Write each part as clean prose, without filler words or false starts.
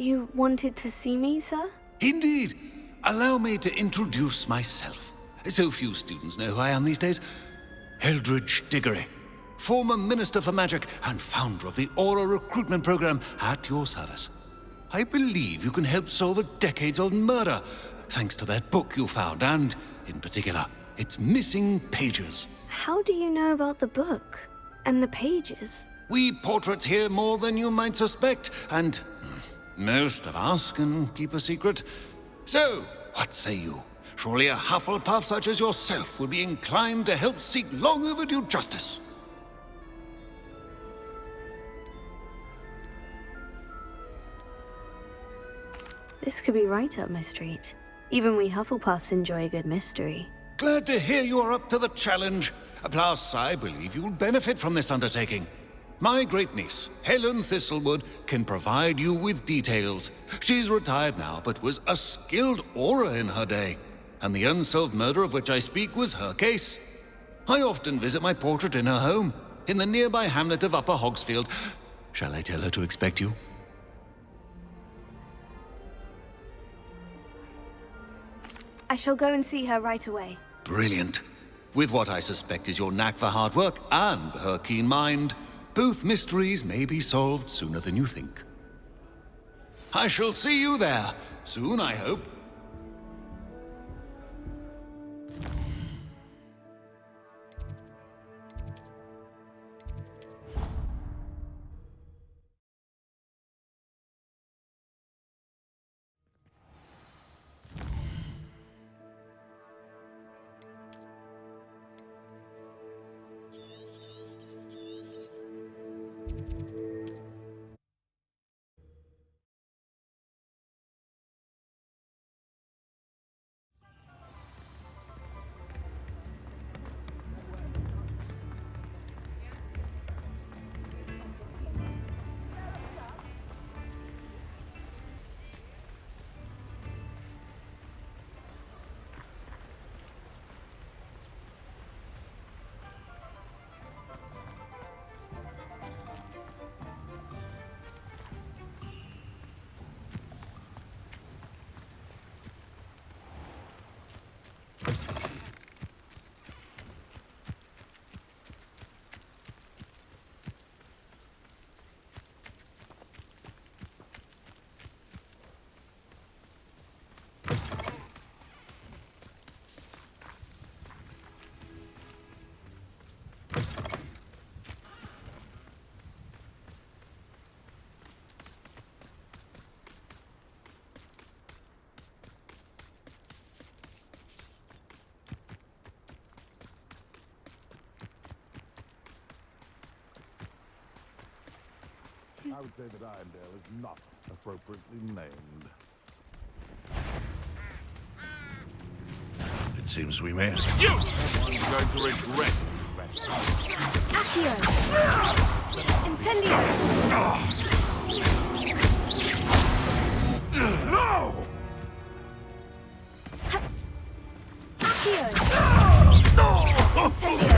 You wanted to see me, sir? Indeed. Allow me to introduce myself. So few students know who I am these days. Eldritch Diggory, former Minister for Magic and founder of the Aura Recruitment Program, at your service. I believe you can help solve a decades-old murder, thanks to that book you found, and, in particular, its missing pages. How do you know about the book? And the pages? We portraits hear more than you might suspect, and most of us can keep a secret. So, what say you? Surely a Hufflepuff such as yourself would be inclined to help seek long overdue justice. This could be right up my street. Even we Hufflepuffs enjoy a good mystery. Glad to hear you are up to the challenge. Plus, I believe you'll benefit from this undertaking. My great-niece, Helen Thistlewood, can provide you with details. She's retired now, but was a skilled aura in her day. And the unsolved murder of which I speak was her case. I often visit my portrait in her home, in the nearby hamlet of Upper Hogsfield. Shall I tell her to expect you? I shall go and see her right away. Brilliant. With what I suspect is your knack for hard work and her keen mind, both mysteries may be solved sooner than you think. I shall see you there, soon I hope. I would say that Irondale is not appropriately named. It seems we may have. You! Someone's going to regret this. Accio! Incendio! No! Accio! Incendio!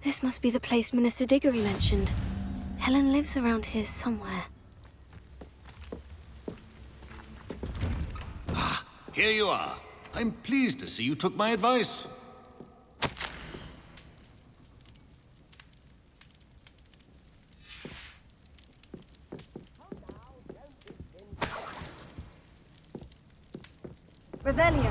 This must be the place Minister Diggory mentioned. Helen lives around here somewhere. Ah, here you are. I'm pleased to see you took my advice. Revelio.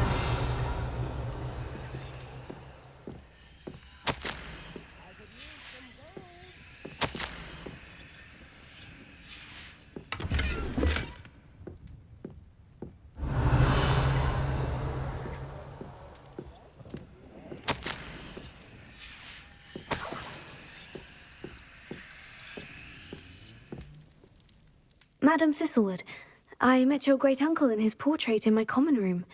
Madam Thistlewood, I met your great-uncle in his portrait in my common room.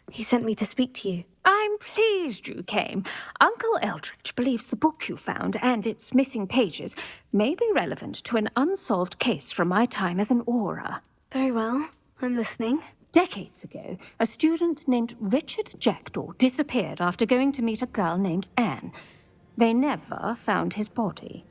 He sent me to speak to you. I'm pleased pleased you came. Uncle Eldritch believes the book you found and its missing pages may be relevant to an unsolved case from my time as an Auror. Very well. I'm listening. Decades ago, a student named Richard Jackdaw disappeared after going to meet a girl named Anne. They never found his body.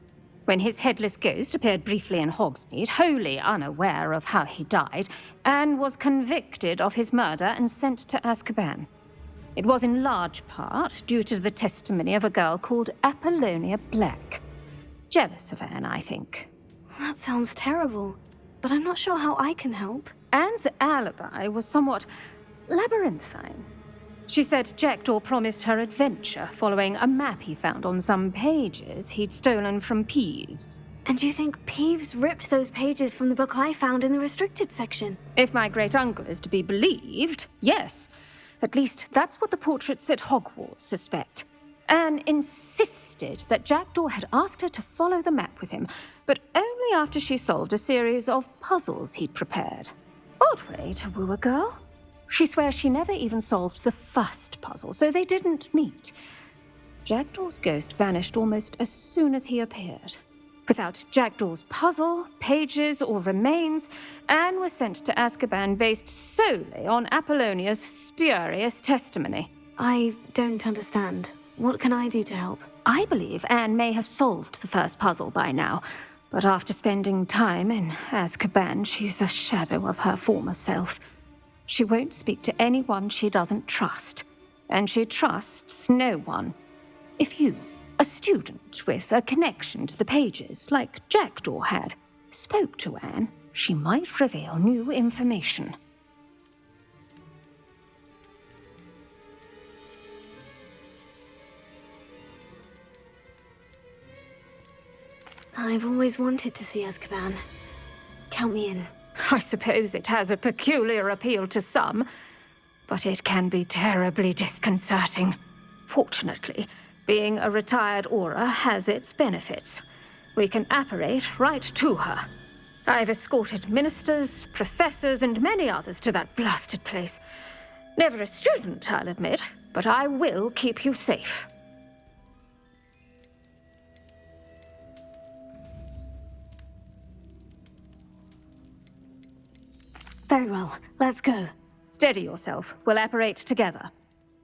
When his headless ghost appeared briefly in Hogsmeade, wholly unaware of how he died, Anne was convicted of his murder and sent to Azkaban. It was in large part due to the testimony of a girl called Apollonia Black. Jealous of Anne, I think. That sounds terrible, but I'm not sure how I can help. Anne's alibi was somewhat labyrinthine. She said Jackdaw promised her adventure following a map he found on some pages he'd stolen from Peeves. And you think Peeves ripped those pages from the book I found in the restricted section? If my great-uncle is to be believed, yes. At least that's what the portraits at Hogwarts suspect. Anne insisted that Jackdaw had asked her to follow the map with him, but only after she solved a series of puzzles he'd prepared. Odd way to woo a girl. She swears she never even solved the first puzzle, so they didn't meet. Jackdaw's ghost vanished almost as soon as he appeared. Without Jackdaw's puzzle, pages, or remains, Anne was sent to Azkaban based solely on Apollonia's spurious testimony. I don't understand. What can I do to help? I believe Anne may have solved the first puzzle by now, but after spending time in Azkaban, she's a shadow of her former self. She won't speak to anyone she doesn't trust, and she trusts no one. If you, a student with a connection to the pages, like Jackdaw had, spoke to Anne, she might reveal new information. I've always wanted to see Azkaban. Count me in. I suppose it has a peculiar appeal to some, but it can be terribly disconcerting. Fortunately, being a retired Auror has its benefits. We can apparate right to her. I've escorted ministers, professors, and many others to that blasted place. Never a student, I'll admit, but I will keep you safe. Very well. Let's go. Steady yourself. We'll apparate together.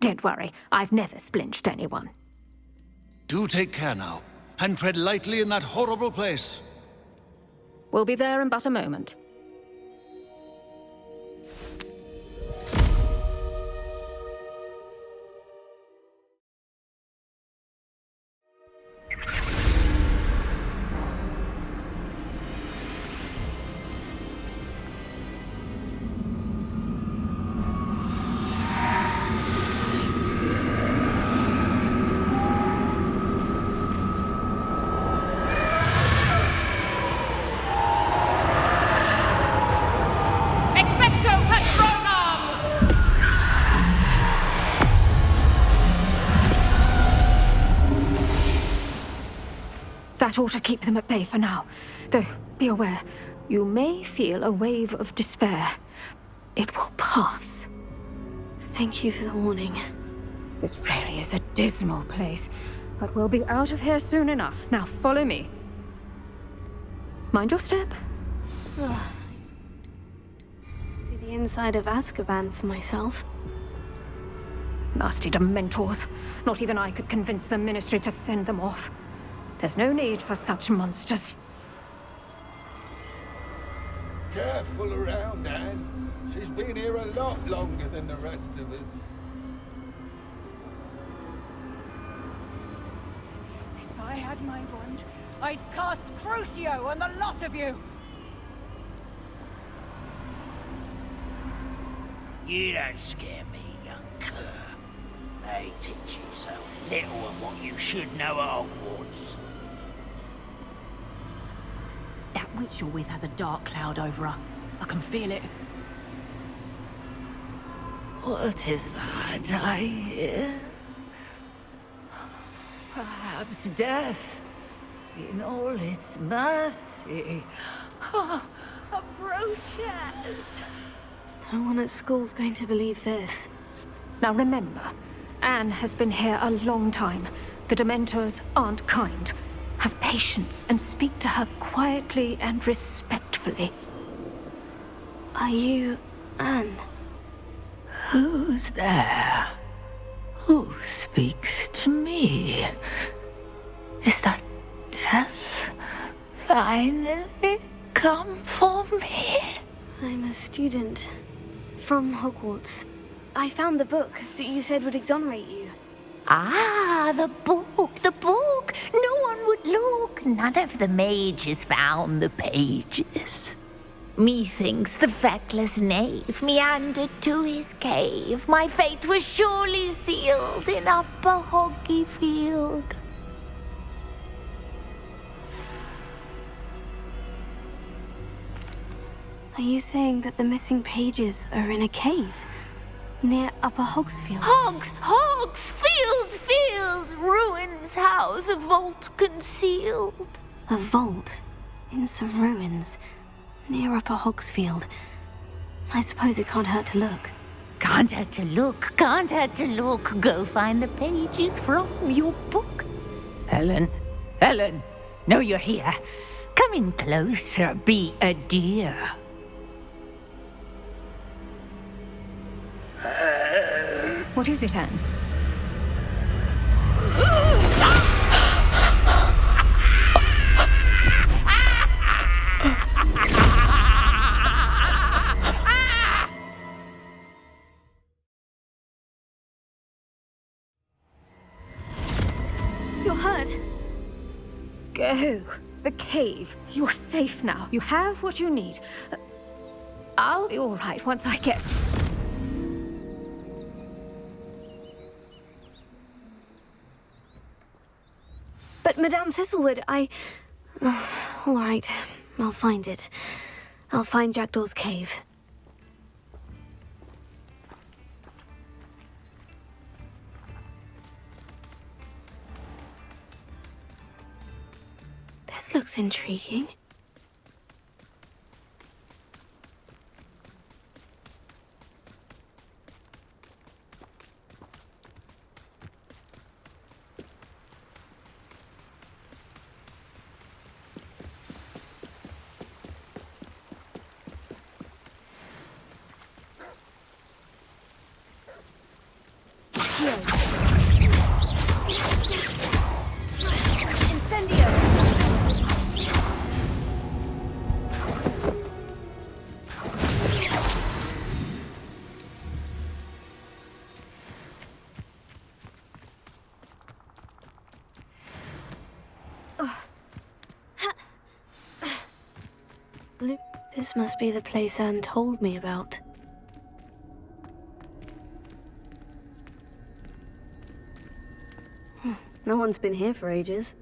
Don't worry, I've never splinched anyone. Do take care now, and tread lightly in that horrible place. We'll be there in but a moment. That ought to keep them at bay for now. Though, be aware, you may feel a wave of despair. It will pass. Thank you for the warning. This really is a dismal place, but we'll be out of here soon enough. Now follow me. Mind your step. See the inside of Azkaban for myself. Nasty Dementors. Not even I could convince the Ministry to send them off. There's no need for such monsters. Careful around, Anne. She's been here a lot longer than the rest of us. If I had my wand, I'd cast Crucio on the lot of you! You don't scare me, young cur. They teach you so little of what you should know at Hogwarts. That witch you're with has a dark cloud over her. I can feel it. What is that I hear? Perhaps death, in all its mercy, approaches. No one at school's going to believe this. Now remember, Anne has been here a long time. The Dementors aren't kind. Have patience and speak to her quietly and respectfully. Are you Anne? Who's there? Who speaks to me? Is that death finally come for me? I'm a student from Hogwarts. I found the book that you said would exonerate you. Ah, the book, the book. No one would look. None of the mages found the pages. Methinks the feckless knave meandered to his cave. My fate was surely sealed in Upper Hoggyfield. Are you saying that the missing pages are in a cave near Upper Hogsfield? Field, ruins house, a vault concealed. A vault in some ruins near Upper Hogsfield. I suppose it can't hurt to look. Can't hurt to look. Go find the pages from your book. Helen, know you're here. Come in closer, be a dear. What is it, Anne? You're hurt. Go. The cave. You're safe now. You have what you need. I'll be all right once I get... But Madame Thistlewood, all right, I'll find it. I'll find Jackdaw's cave. This looks intriguing. This must be the place Anne told me about. No one's been here for ages.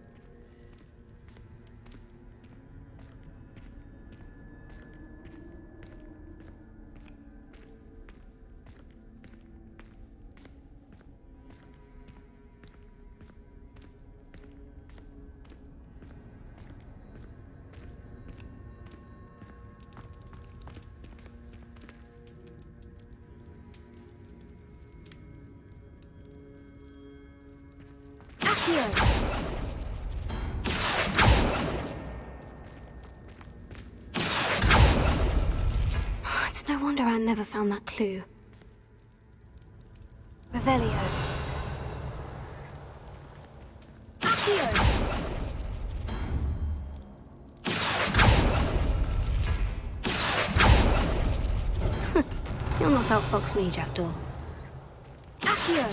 It's no wonder Anne never found that clue. Revelio. Accio. You'll not outfox me, Jackdaw. Accio.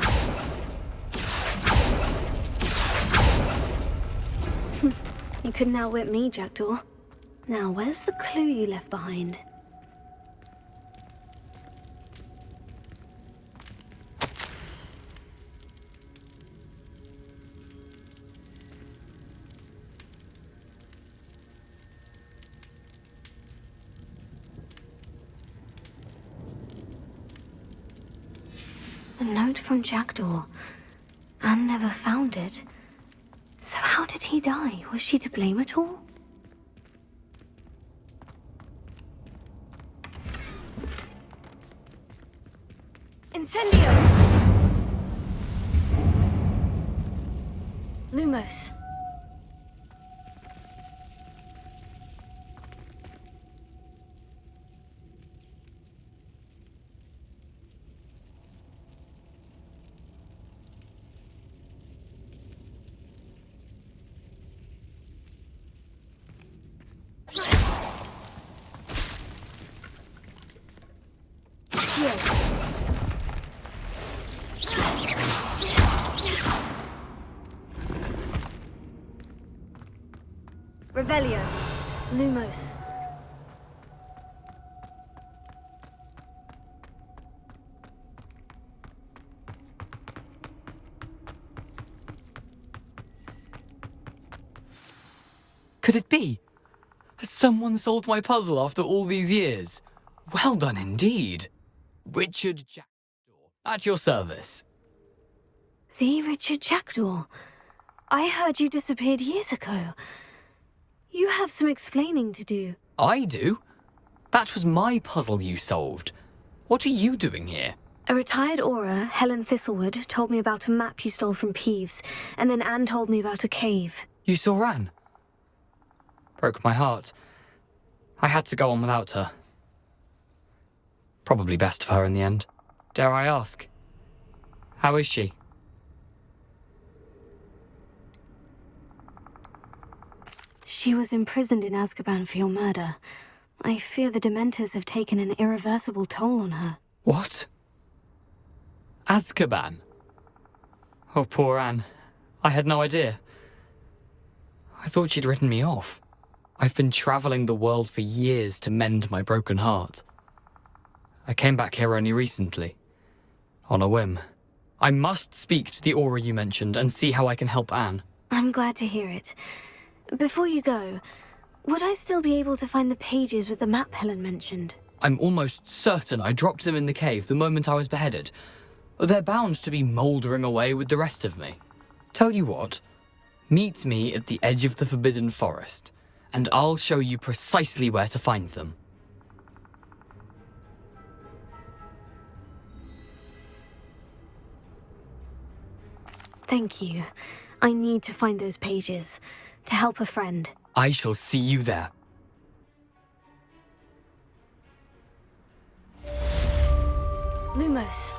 You couldn't outwit me, Jackdaw. Now, where's the clue you left behind? A note from Jackdaw. Anne never found it. So how did he die? Was she to blame at all? Incendio! Lumos. Revelio. Lumos. Could it be? Has someone solved my puzzle after all these years? Well done indeed. Richard Jackdaw, at your service. The Richard Jackdaw. I heard you disappeared years ago. You have some explaining to do. I do? That was my puzzle you solved. What are you doing here? A retired aura, Helen Thistlewood, told me about a map you stole from Peeves, and then Anne told me about a cave. You saw Anne? Broke my heart. I had to go on without her. Probably best for her in the end. Dare I ask? How is she? She was imprisoned in Azkaban for your murder. I fear the Dementors have taken an irreversible toll on her. What? Azkaban? Oh, poor Anne. I had no idea. I thought she'd written me off. I've been travelling the world for years to mend my broken heart. I came back here only recently. On a whim. I must speak to the aura you mentioned and see how I can help Anne. I'm glad to hear it. Before you go, would I still be able to find the pages with the map Helen mentioned? I'm almost certain I dropped them in the cave the moment I was beheaded. They're bound to be mouldering away with the rest of me. Tell you what, meet me at the edge of the Forbidden Forest, and I'll show you precisely where to find them. Thank you. I need to find those pages. To help a friend. I shall see you there. Lumos.